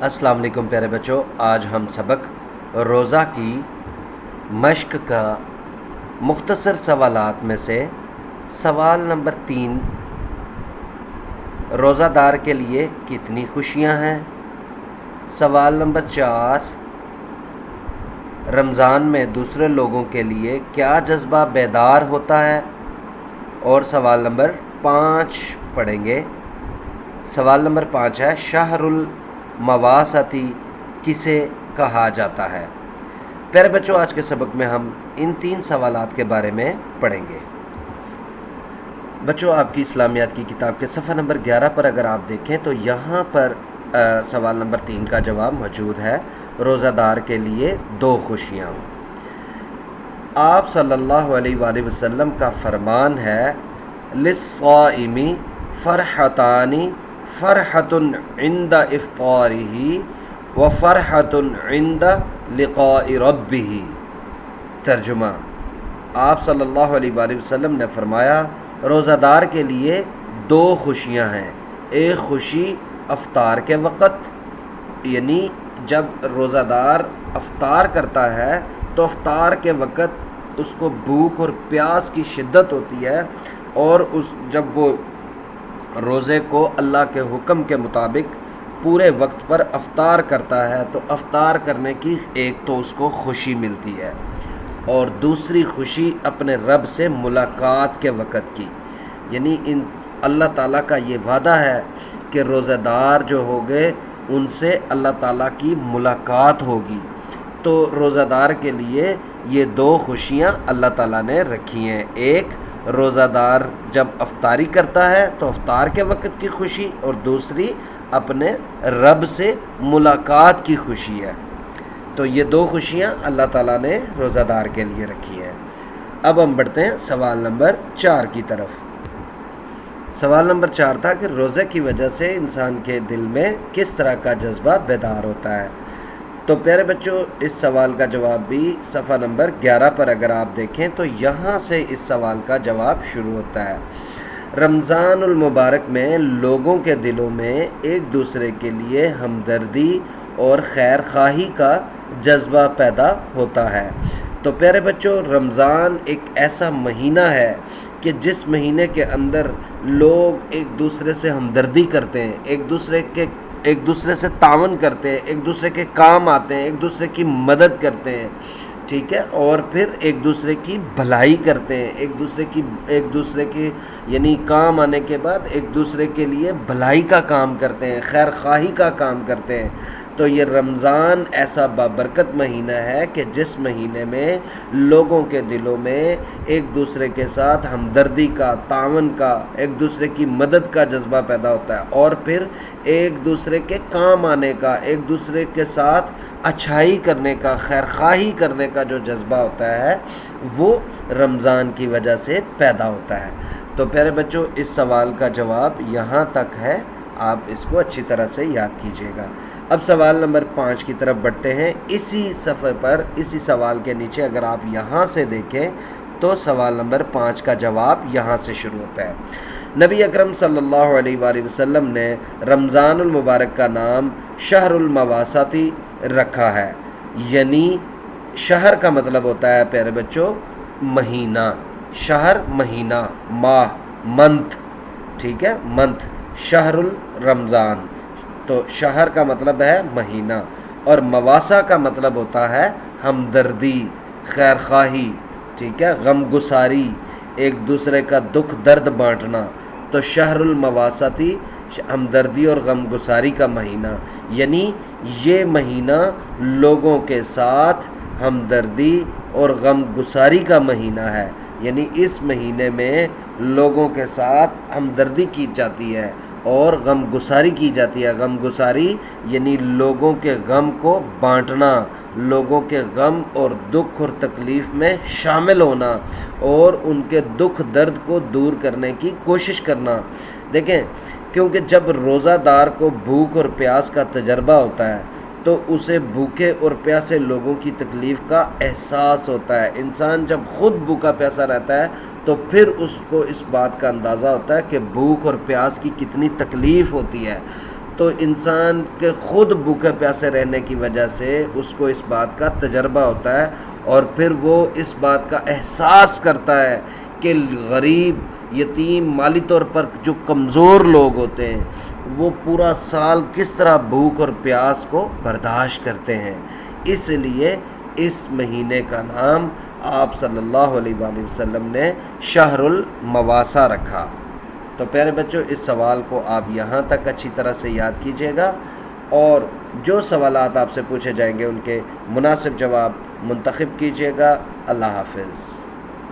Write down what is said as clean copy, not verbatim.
السلام علیکم پیارے بچوں، آج ہم سبق روزہ کی مشق کا مختصر سوالات میں سے سوال نمبر 3، روزہ دار کے لیے کتنی خوشیاں ہیں؟ سوال نمبر 4، رمضان میں دوسرے لوگوں کے لیے کیا جذبہ بیدار ہوتا ہے؟ اور سوال نمبر 5 پڑھیں گے۔ سوال نمبر 5 ہے، شہر المواسطی کسے کہا جاتا ہے؟ پیارے بچوں، آج کے سبق میں ہم ان 3 سوالات کے بارے میں پڑھیں گے۔ بچوں، آپ کی اسلامیات کی کتاب کے صفحہ نمبر 11 پر اگر آپ دیکھیں تو یہاں پر سوال نمبر 3 کا جواب موجود ہے، روزہ دار کے لیے 2 خوشیاں۔ آپ صلی اللہ علیہ وآلہ وسلم کا فرمان ہے، للصائم فرحتان، فرحۃ عند افطارہ و فرحۃ عند لقاء ربہ۔ ترجمہ، آپ صلی اللہ علیہ وآلہ وسلم نے فرمایا، روزہ دار کے لیے 2 خوشیاں ہیں۔ ایک خوشی افطار کے وقت، یعنی جب روزہ دار افطار کرتا ہے تو افطار کے وقت اس کو بھوک اور پیاس کی شدت ہوتی ہے، اور جب وہ روزے کو اللہ کے حکم کے مطابق پورے وقت پر افطار کرتا ہے تو افطار کرنے کی ایک تو اس کو خوشی ملتی ہے، اور دوسری خوشی اپنے رب سے ملاقات کے وقت کی، یعنی اللہ تعالیٰ کا یہ وعدہ ہے کہ روزہ دار جو ہوگے ان سے اللہ تعالیٰ کی ملاقات ہوگی۔ تو روزہ دار کے لیے یہ 2 خوشیاں اللہ تعالیٰ نے رکھی ہیں۔ ایک، روزہ دار جب افطاری کرتا ہے تو افطار کے وقت کی خوشی، اور دوسری اپنے رب سے ملاقات کی خوشی ہے۔ تو یہ 2 خوشیاں اللہ تعالیٰ نے روزہ دار کے لیے رکھی ہیں۔ اب ہم بڑھتے ہیں سوال نمبر 4 کی طرف۔ سوال نمبر 4 تھا کہ روزے کی وجہ سے انسان کے دل میں کس طرح کا جذبہ بیدار ہوتا ہے؟ تو پیارے بچوں، اس سوال کا جواب بھی صفحہ نمبر 11 پر اگر آپ دیکھیں تو یہاں سے اس سوال کا جواب شروع ہوتا ہے۔ رمضان المبارک میں لوگوں کے دلوں میں ایک دوسرے کے لیے ہمدردی اور خیر خواہی کا جذبہ پیدا ہوتا ہے۔ تو پیارے بچوں، رمضان ایک ایسا مہینہ ہے کہ جس مہینے کے اندر لوگ ایک دوسرے سے ہمدردی کرتے ہیں، ایک دوسرے سے تعاون کرتے ہیں، ایک دوسرے کے کام آتے ہیں، ایک دوسرے کی مدد کرتے ہیں، ٹھیک ہے، اور پھر ایک دوسرے کی بھلائی کرتے ہیں، ایک دوسرے کی یعنی کام آنے کے بعد ایک دوسرے کے لیے بھلائی کا کام کرتے ہیں، خیر خواہی کا کام کرتے ہیں۔ تو یہ رمضان ایسا بابرکت مہینہ ہے کہ جس مہینے میں لوگوں کے دلوں میں ایک دوسرے کے ساتھ ہمدردی کا، تعاون کا، ایک دوسرے کی مدد کا جذبہ پیدا ہوتا ہے، اور پھر ایک دوسرے کے کام آنے کا، ایک دوسرے کے ساتھ اچھائی کرنے کا، خیر خواہی کرنے کا جو جذبہ ہوتا ہے وہ رمضان کی وجہ سے پیدا ہوتا ہے۔ تو پیارے بچوں، اس سوال کا جواب یہاں تک ہے، آپ اس کو اچھی طرح سے یاد کیجیے گا۔ اب سوال نمبر 5 کی طرف بڑھتے ہیں۔ اسی صفحے پر اسی سوال کے نیچے اگر آپ یہاں سے دیکھیں تو سوال نمبر 5 کا جواب یہاں سے شروع ہوتا ہے۔ نبی اکرم صلی اللہ علیہ وآلہ وسلم نے رمضان المبارک کا نام شہر المواسطی رکھا ہے، یعنی شہر کا مطلب ہوتا ہے پیارے بچوں مہینہ، شہر مہینہ، ماہ، منتھ، ٹھیک ہے، منتھ، شہر الرمضان۔ تو شہر کا مطلب ہے مہینہ، اور مواسا کا مطلب ہوتا ہے ہمدردی، خیر خواہی، ٹھیک ہے، غم گساری، ایک دوسرے کا دکھ درد بانٹنا۔ تو شہر المواسطی ہمدردی اور غم گساری کا مہینہ، یعنی یہ مہینہ لوگوں کے ساتھ ہمدردی اور غم گساری کا مہینہ ہے، یعنی اس مہینے میں لوگوں کے ساتھ ہمدردی کی جاتی ہے اور غم گساری کی جاتی ہے۔ غم گساری یعنی لوگوں کے غم کو بانٹنا، لوگوں کے غم اور دکھ اور تکلیف میں شامل ہونا، اور ان کے دکھ درد کو دور کرنے کی کوشش کرنا۔ دیکھیں، کیونکہ جب روزہ دار کو بھوک اور پیاس کا تجربہ ہوتا ہے تو اسے بھوکے اور پیاسے لوگوں کی تکلیف کا احساس ہوتا ہے۔ انسان جب خود بھوکا پیاسا رہتا ہے تو پھر اس کو اس بات کا اندازہ ہوتا ہے کہ بھوک اور پیاس کی کتنی تکلیف ہوتی ہے۔ تو تو انسان کے خود بھوکے پیاسے رہنے کی وجہ سے اس کو اس بات کا تجربہ ہوتا ہے، اور پھر وہ اس بات کا احساس کرتا ہے کہ غریب، یتیم، مالی طور پر جو کمزور لوگ ہوتے ہیں وہ پورا سال کس طرح بھوک اور پیاس کو برداشت کرتے ہیں۔ اس لیے اس مہینے کا نام آپ صلی اللہ علیہ وآلہ وسلم نے شہر المواسا رکھا۔ تو پیارے بچوں، اس سوال کو آپ یہاں تک اچھی طرح سے یاد کیجئے گا، اور جو سوالات آپ سے پوچھے جائیں گے ان کے مناسب جواب منتخب کیجئے گا۔ اللہ حافظ۔